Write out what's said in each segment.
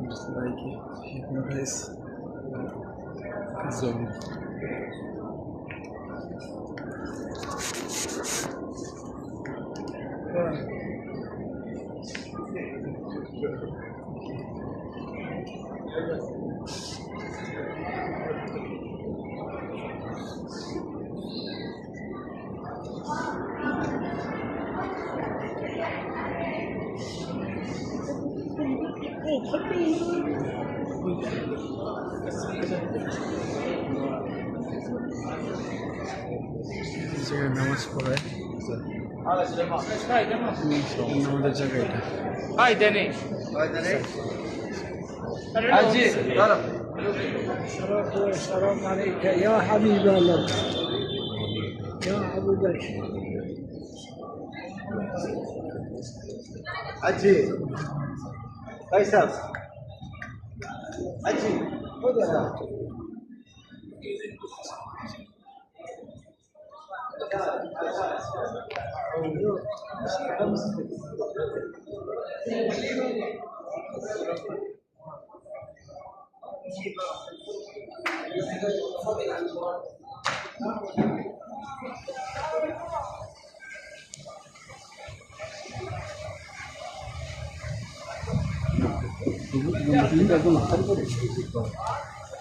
Just like hypnotize zone. নামাজ পড়ায় আমাদের জায়গা এটা السلام عليك يا حبيب الله يا أبو بكر أجي قيصر أجي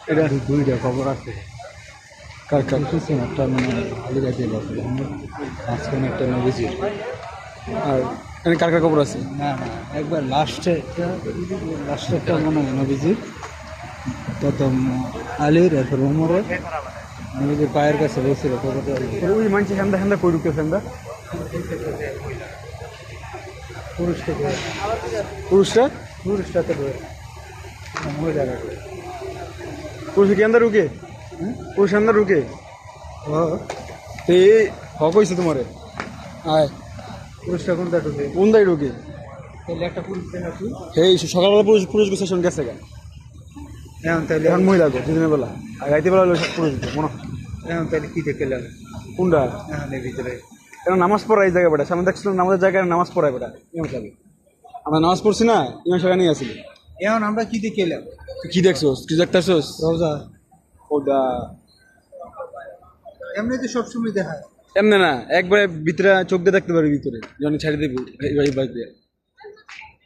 এটা দুইটা খবর আছে কার কার কিছু একটা মানে ভালো যাইতে পারছে মাঝখানে একটা নবীজির আর এখানে কার কার খবর আছে না না একবার লাস্টে একটা মনে হয় নবীজির প্রথম আলীর এরপর উমরের নবীজির পায়ের কাছে বসছিল খবরটা ওই মানুষ হেন্দা হেন্দা কই ঢুকতেছে হেন্দা পুরুষটা পুরুষটাকে ধরে মহিলারা পুরুষ কি अंदर रुके পুরুষ अंदर रुके এই হক হইছে তোমারে আয় পুরুষটা কোনটা ঢুকে কোন দাই ঢুকে তাহলে একটা পুরুষ দেখা তুই এই সকালবেলা পুরুষ গোসেশন গেছে গা এখন তাহলে এখন মহিলা গো দিনের বেলা আর রাইতে বেলা হলো পুরুষ মনে এখন তাহলে কি দেখে লাগে কোনটা এখন এই ভিতরে এখন নামাজ পড়াই এই জায়গায় বেটা সামনে দেখছিলাম আমাদের জায়গায় নামাজ পড়াই বেটা ইমাম সাহেব আমরা নামাজ পড়ছি না ইমাম সাহেব নিয়ে আসিল এখন আমরা কি দেখে এলাম কি দেখছোস কি দেখতেছোস রোজা ওটা এমনি তো সবসময় দেখায় এমনি না একবারে ভিতরে চোখ দিয়ে দেখতে পারবি ভিতরে যখন ছাড়ি দেবো এই বাড়িতে